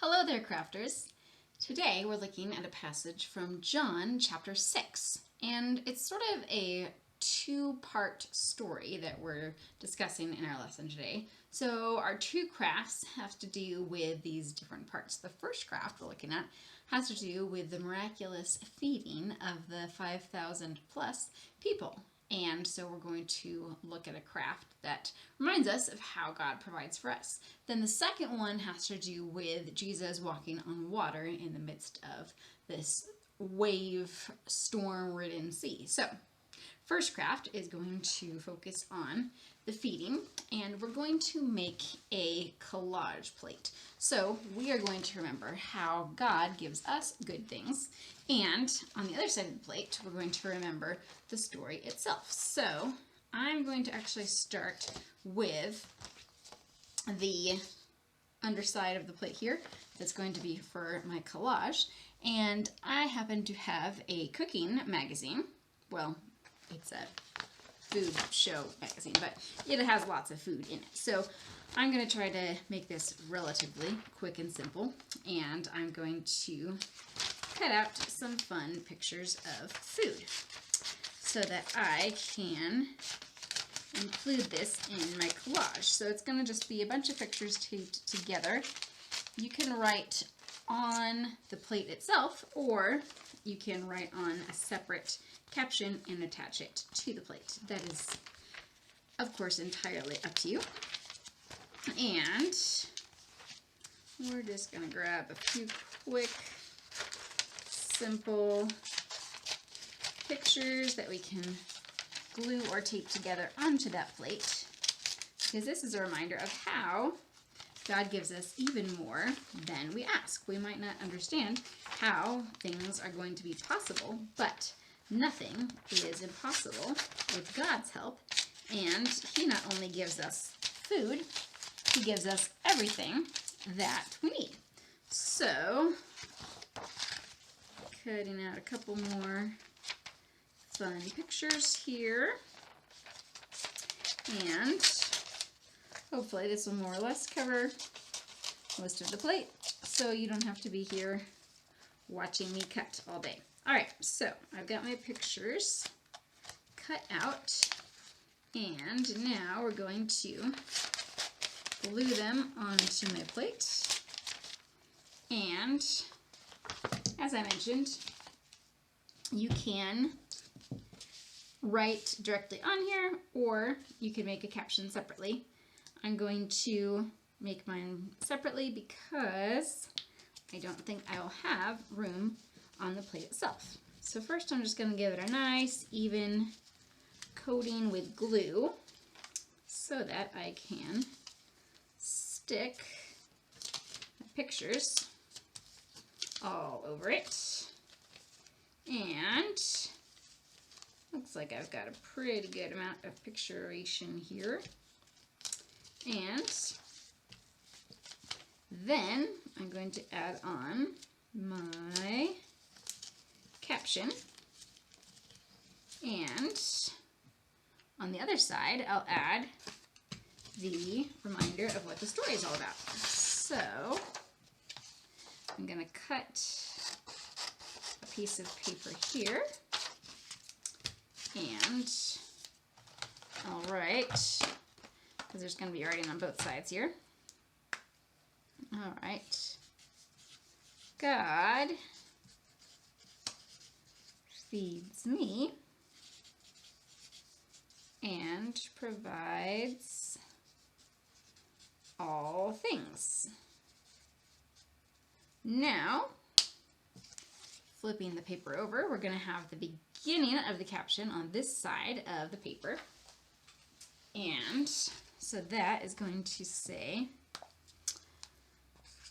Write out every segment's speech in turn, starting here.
Hello there, crafters. Today we're looking at a passage from John chapter 6, and it's sort of a two-part story that we're discussing in our lesson today. So our two crafts have to do with these different parts. The first craft we're looking at has to do with the miraculous feeding of the 5,000 plus people. And so we're going to look at a craft that reminds us of how God provides for us. Then the second one has to do with Jesus walking on water in the midst of this wave storm-ridden sea. So first craft is going to focus on the feeding, and we're going to make a collage plate. So we are going to remember how God gives us good things, and on the other side of the plate, we're going to remember the story itself. So I'm going to actually start with the underside of the plate here. That's going to be for my collage, and I happen to have a cooking magazine. Well, it's a food show magazine, but it has lots of food in it. So I'm going to try to make this relatively quick and simple, and I'm going to cut out some fun pictures of food so that I can include this in my collage. So it's going to just be a bunch of pictures taped together. You can write on the plate itself, or you can write on a separate caption and attach it to the plate. That is, of course, entirely up to you. And we're just going to grab a few quick, simple pictures that we can glue or tape together onto that plate, because this is a reminder of how God gives us even more than we ask. We might not understand how things are going to be possible, but nothing is impossible with God's help, and He not only gives us food, He gives us everything that we need. So, cutting out a couple more fun pictures here, and hopefully this will more or less cover most of the plate, so you don't have to be here watching me cut all day. Alright, so I've got my pictures cut out, and now we're going to glue them onto my plate. And as I mentioned, you can write directly on here, or you can make a caption separately. I'm going to make mine separately because I don't think I'll have room on the plate itself. So first I'm just going to give it a nice even coating with glue so that I can stick the pictures all over it. And looks like I've got a pretty good amount of picturation here. And then I'm going to add on my caption, and on the other side I'll add the reminder of what the story is all about. So I'm going to cut a piece of paper here, and alright, because there's going to be writing on both sides here. Alright, God feeds me and provides all things. Now, flipping the paper over, we're going to have the beginning of the caption on this side of the paper. And so that is going to say,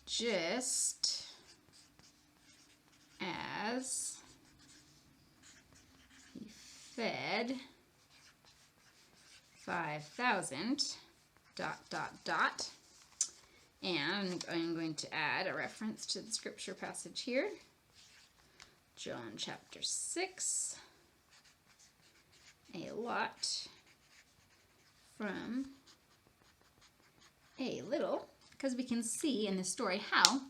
just as He fed 5,000, ... And I'm going to add a reference to the scripture passage here. John chapter 6. A lot from a little, because we can see in the story how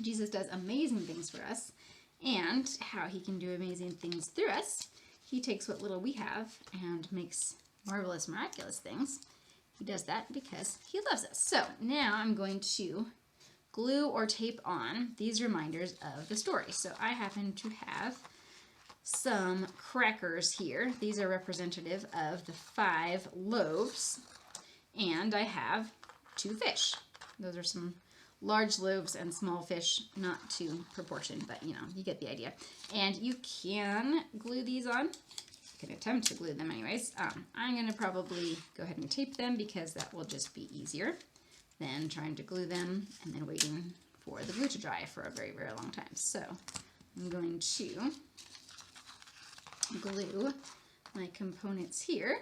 Jesus does amazing things for us, and how he can do amazing things through us. He takes what little we have and makes marvelous, miraculous things. He does that because he loves us. So now I'm going to glue or tape on these reminders of the story. So I happen to have some crackers here. These are representative of the 5 loaves. And I have 2 fish. Those are some large loaves and small fish, not to proportion, but you know, you get the idea. And you can glue these on. You can attempt to glue them anyways. I'm going to probably go ahead and tape them because that will just be easier than trying to glue them and then waiting for the glue to dry for a very, very long time. So I'm going to glue my components here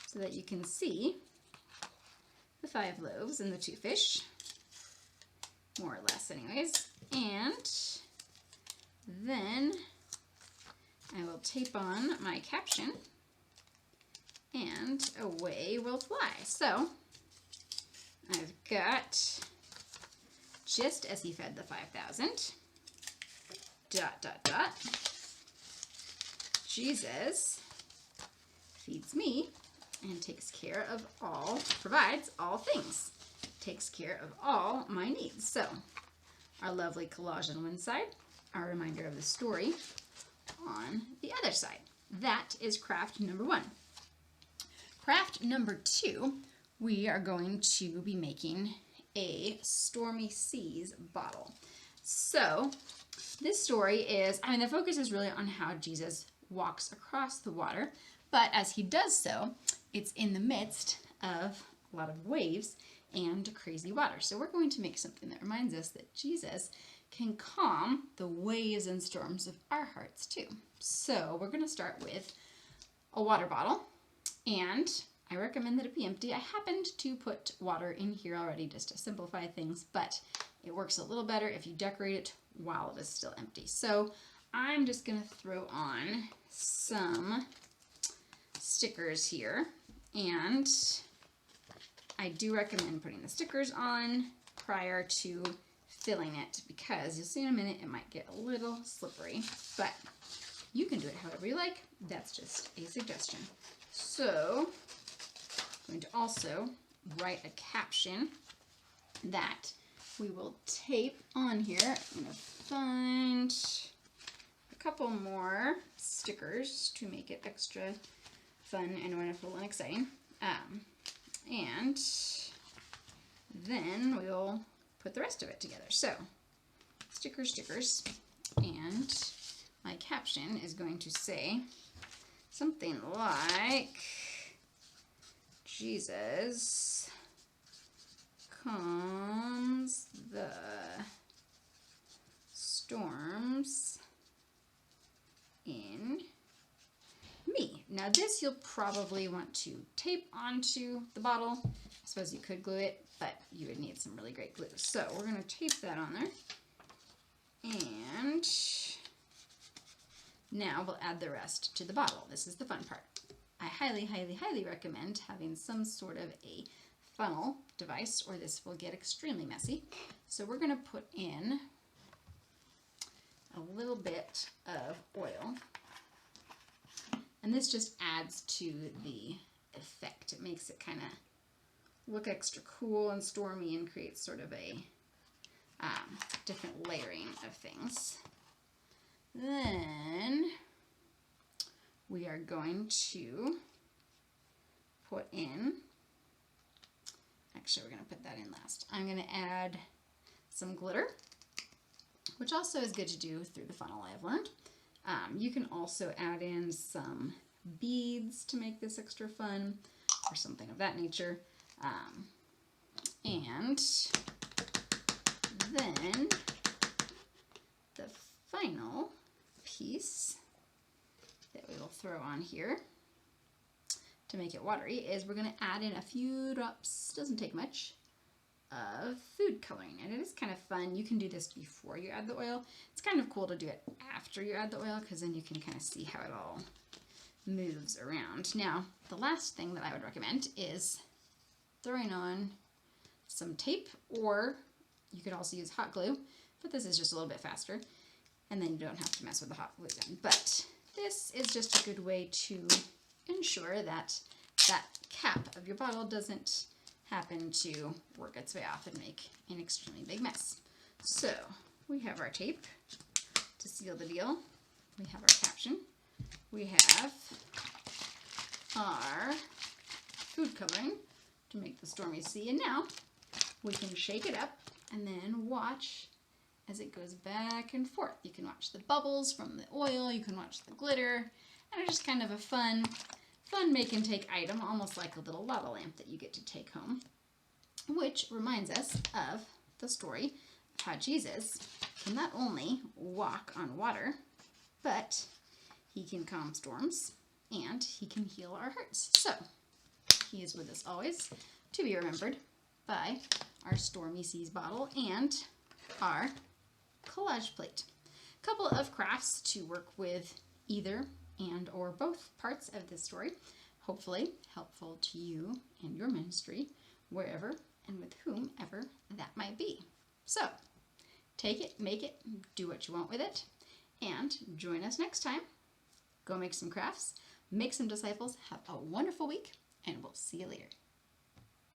so that you can see the 5 loaves and the 2 fish, more or less anyways. And then I will tape on my caption and away we'll fly. So I've got, just as he fed the 5,000, ... Jesus feeds me and takes care of all, provides all things, takes care of all my needs. So our lovely collage on one side, our reminder of the story on the other side. That is craft number 1. Craft number 2, we are going to be making a Stormy Seas bottle. So this story is, the focus is really on how Jesus walks across the water, but as he does so, it's in the midst of a lot of waves and crazy water. So we're going to make something that reminds us that Jesus can calm the waves and storms of our hearts too. So we're going to start with a water bottle, and I recommend that it be empty. I happened to put water in here already just to simplify things, but it works a little better if you decorate it while it is still empty. So I'm just going to throw on some stickers here, and I do recommend putting the stickers on prior to filling it because you'll see in a minute it might get a little slippery, but you can do it however you like. That's just a suggestion. So I'm going to also write a caption that we will tape on here. I'm going to find a couple more stickers to make it extra fun and wonderful and exciting. And then we'll put the rest of it together. So stickers, and my caption is going to say something like, Jesus calms the storms in me. Now this you'll probably want to tape onto the bottle. I suppose you could glue it, but you would need some really great glue. So we're going to tape that on there. And now we'll add the rest to the bottle. This is the fun part. I highly, highly, highly recommend having some sort of a funnel device, or this will get extremely messy. So we're going to put in a little bit of oil. And this just adds to the effect. It makes it kind of look extra cool and stormy and creates sort of a different layering of things. Then we are going to put in, actually we're going to put that in last. I'm going to add some glitter, which also is good to do through the funnel, I've learned. You can also add in some beads to make this extra fun, or something of that nature. And then the final piece that we will throw on here to make it watery is we're going to add in a few drops, doesn't take much, of food coloring. And it is kind of fun. You can do this before you add the oil. It's kind of cool to do it after you add the oil because then you can kind of see how it all moves around. Now, the last thing that I would recommend is throwing on some tape, or You could also use hot glue, but this is just a little bit faster. And then you don't have to mess with the hot glue gun. But this is just a good way to ensure that that cap of your bottle doesn't happen to work its way off and make an extremely big mess. So we have our tape to seal the deal. We have our caption. We have our food coloring to make the Stormy Sea. And now we can shake it up and then watch as it goes back and forth. You can watch the bubbles from the oil, you can watch the glitter, and it's just kind of a fun make and take item, almost like a little lava lamp that you get to take home. Which reminds us of the story of how Jesus can not only walk on water, but he can calm storms and he can heal our hurts. So he is with us always, to be remembered by our Stormy Seas bottle and our collage plate. A couple of crafts to work with either and or both parts of this story. Hopefully helpful to you and your ministry, wherever and with whomever that might be. So take it, make it, do what you want with it, and join us next time. Go make some crafts, make some disciples, have a wonderful week, and we'll see you later.